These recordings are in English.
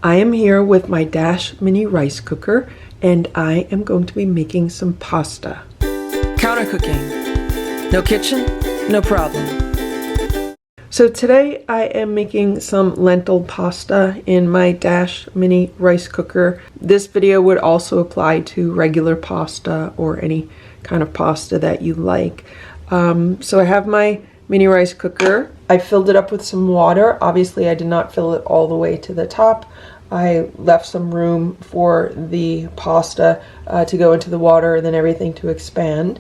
I am here with my Dash mini rice cooker and I am going to be making some pasta. Counter cooking. No kitchen, no problem. So today I am making some lentil pasta in my Dash mini rice cooker. This video would also apply to regular pasta or any kind of pasta that you like. So I have my mini rice cooker. I filled it up with some water. Obviously I did not fill it all the way to the top. I left some room for the pasta to go into the water and then everything to expand.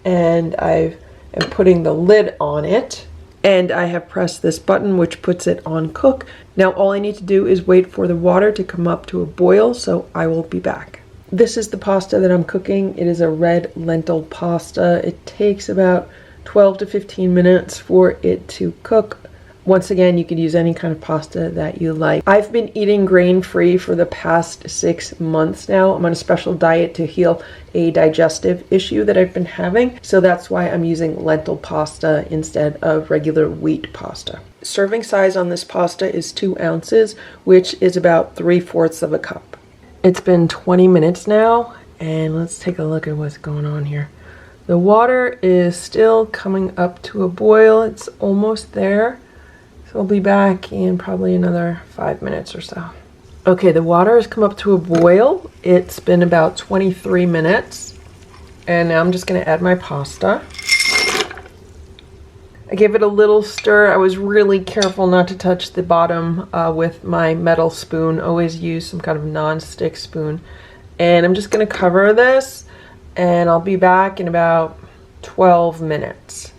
And I am putting the lid on it. And I have pressed this button which puts it on cook. Now all I need to do is wait for the water to come up to a boil, so I will be back. This is the pasta that I'm cooking. It is a red lentil pasta. It takes about 12 to 15 minutes for it to cook. Once again, you could use any kind of pasta that you like. I've been eating grain-free for the past 6 months now. I'm on a special diet to heal a digestive issue that I've been having. So that's why I'm using lentil pasta instead of regular wheat pasta. Serving size on this pasta is 2 ounces, which is about 3/4 of a cup. It's been 20 minutes now, and let's take a look at what's going on here. The water is still coming up to a boil. It's almost there. So I'll be back in probably another 5 minutes or so. Okay, the water has come up to a boil. It's been about 23 minutes. And now I'm just gonna add my pasta. I gave it a little stir. I was really careful not to touch the bottom with my metal spoon. Always use some kind of non-stick spoon. And I'm just gonna cover this and I'll be back in about 12 minutes.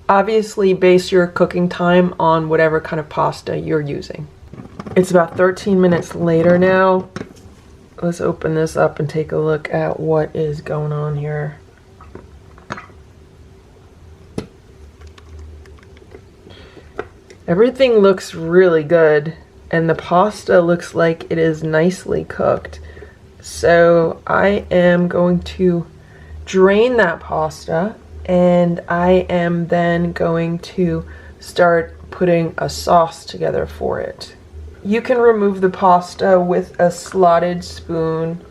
Obviously, base your cooking time on whatever kind of pasta you're using. It's about 13 minutes later now. Let's open this up and take a look at what is going on here. Everything looks really good, and the pasta looks like it is nicely cooked. So I am going to drain that pasta, and I am then going to start putting a sauce together for it. You can remove the pasta with a slotted spoon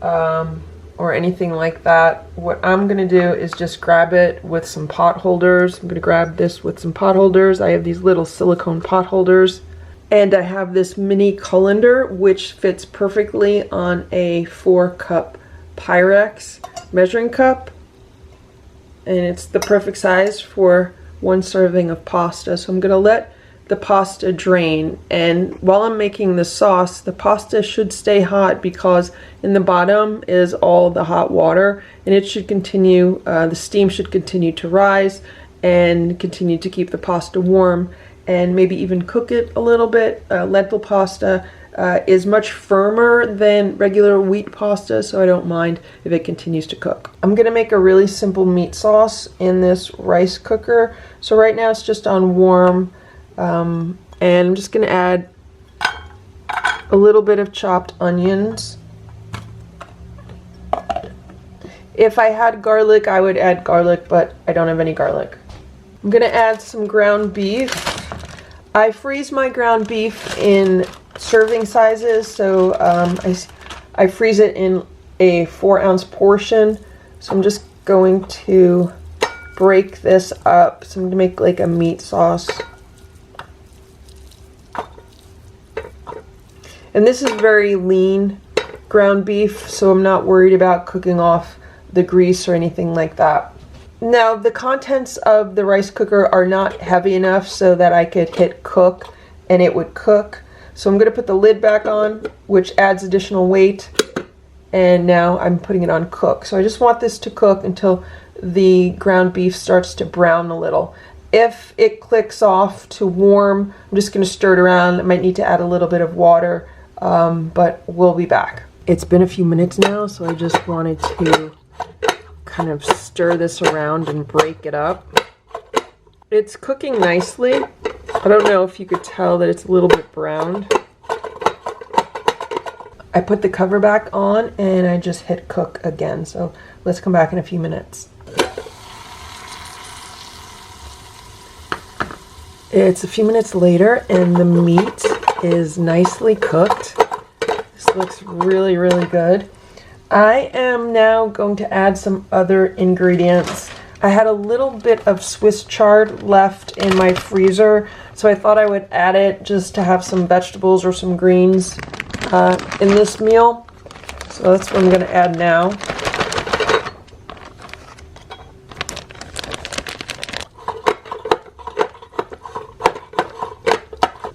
or anything like that. What I'm gonna do is just grab it with some pot holders. I'm gonna grab this with some pot holders. I have these little silicone pot holders. And I have this mini colander which fits perfectly on a 4-cup Pyrex measuring cup. And it's the perfect size for 1 serving of pasta. So I'm gonna let the pasta drain, and while I'm making the sauce, the pasta should stay hot because in the bottom is all the hot water, and it should continue, the steam should continue to rise and continue to keep the pasta warm and maybe even cook it a little bit. Lentil pasta is much firmer than regular wheat pasta, so I don't mind if it continues to cook. I'm gonna make a really simple meat sauce in this rice cooker. So right now it's just on warm, and I'm just gonna add a little bit of chopped onions. If I had garlic, I would add garlic, but I don't have any garlic. I'm gonna add some ground beef. I freeze my ground beef in serving sizes, so I freeze it in a 4-ounce portion. So I'm just going to break this up. So I'm going to make like a meat sauce. And this is very lean ground beef, so I'm not worried about cooking off the grease or anything like that. Now, the contents of the rice cooker are not heavy enough so that I could hit cook and it would cook. So I'm going to put the lid back on, which adds additional weight, and now I'm putting it on cook. So I just want this to cook until the ground beef starts to brown a little. If it clicks off to warm, I'm just going to stir it around. I might need to add a little bit of water, but we'll be back. It's been a few minutes now, so I just wanted to kind of stir this around and break it up. It's cooking nicely. I don't know if you could tell that it's a little bit browned. I put the cover back on and I just hit cook again. So let's come back in a few minutes. It's a few minutes later and the meat is nicely cooked. looks really, really good. I am now going to add some other ingredients. I had a little bit of Swiss chard left in my freezer, so I thought I would add it just to have some vegetables or some greens in this meal. So that's what I'm going to add now.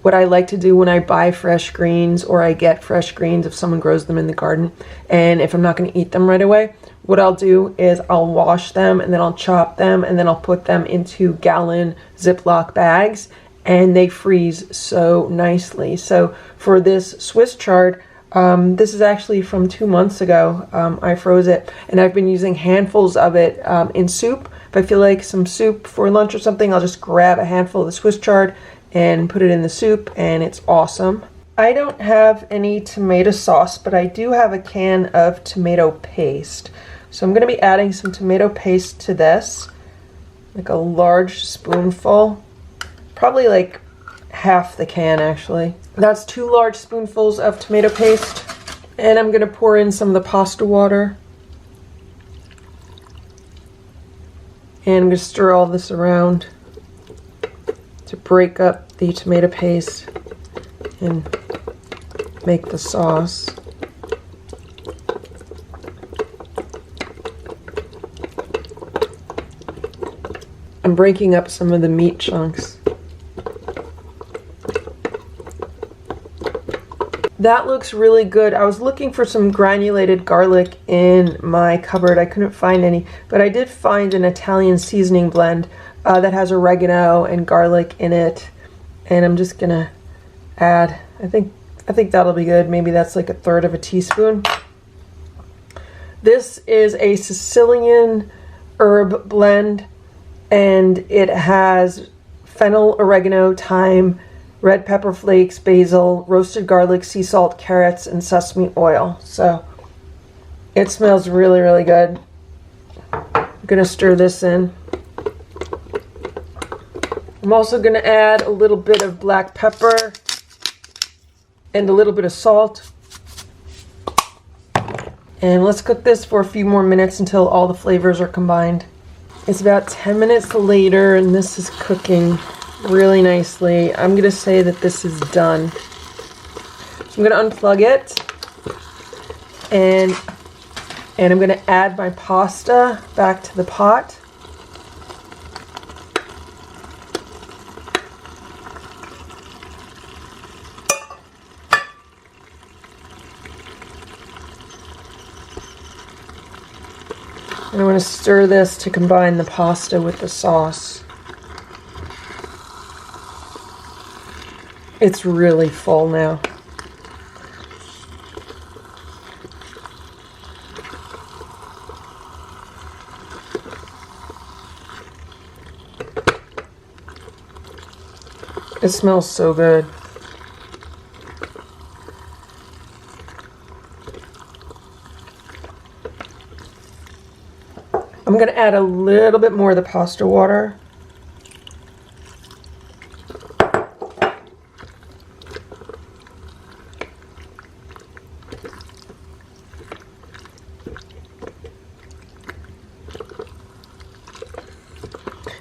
What I like to do when I buy fresh greens or I get fresh greens if someone grows them in the garden, and if I'm not going to eat them right away, what I'll do is I'll wash them and then I'll chop them and then I'll put them into gallon Ziploc bags, and they freeze so nicely. So for this Swiss chard, this is actually from 2 months ago. I froze it, and I've been using handfuls of it in soup. If I feel like some soup for lunch or something, I'll just grab a handful of the Swiss chard and put it in the soup, and it's awesome. I don't have any tomato sauce, but I do have a can of tomato paste. So I'm going to be adding some tomato paste to this, like a large spoonful, probably like half the can actually. That's 2 large spoonfuls of tomato paste, and I'm going to pour in some of the pasta water. And I'm going to stir all this around to break up the tomato paste and make the sauce. I'm breaking up some of the meat chunks. That looks really good. I was looking for some granulated garlic in my cupboard. I couldn't find any, but I did find an Italian seasoning blend that has oregano and garlic in it. And I'm just gonna add, I think that'll be good. Maybe that's like 1/3 teaspoon. This is a Sicilian herb blend, and it has fennel, oregano, thyme, red pepper flakes, basil, roasted garlic, sea salt, carrots, and sesame oil. So it smells really, really good. I'm gonna stir this in. I'm also going to add a little bit of black pepper and a little bit of salt. And let's cook this for a few more minutes until all the flavors are combined. It's about 10 minutes later, and this is cooking really nicely. I'm going to say that this is done. So I'm going to unplug it, and I'm going to add my pasta back to the pot. And I'm going to stir this to combine the pasta with the sauce. It's really full now. It smells so good. I'm going to add a little bit more of the pasta water.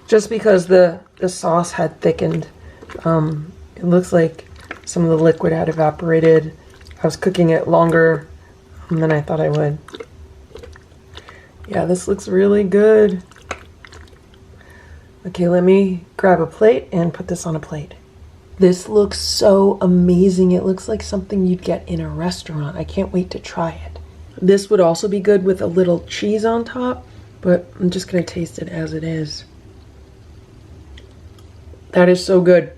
Just because the sauce had thickened. It looks like some of the liquid had evaporated. I was cooking it longer than I thought I would. Yeah, this looks really good. Okay, let me grab a plate and put this on a plate. This looks so amazing. It looks like something you'd get in a restaurant. I can't wait to try it. This would also be good with a little cheese on top, but I'm just gonna taste it as it is. That is so good.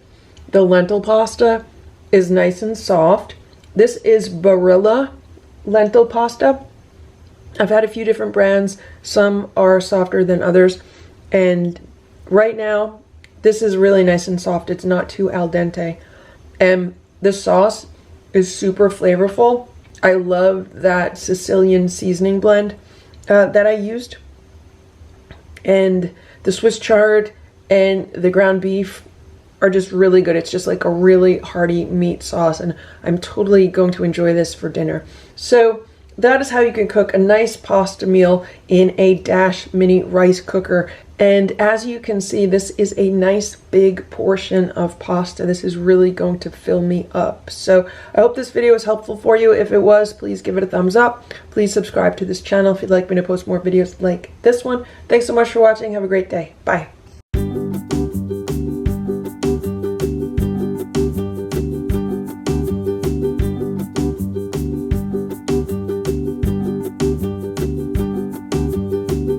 The lentil pasta is nice and soft. This is Barilla lentil pasta. I've had a few different brands. Some are softer than others. And right now, this is really nice and soft. It's not too al dente. And the sauce is super flavorful. I love that Sicilian seasoning blend that I used. And the Swiss chard and the ground beef are just really good. It's just like a really hearty meat sauce, and I'm totally going to enjoy this for dinner. So that is how you can cook a nice pasta meal in a Dash mini rice cooker. And as you can see, this is a nice big portion of pasta. This is really going to fill me up. So I hope this video was helpful for you. If it was, please give it a thumbs up. Please subscribe to this channel if you'd like me to post more videos like this one. Thanks so much for watching. Have a great day. Bye.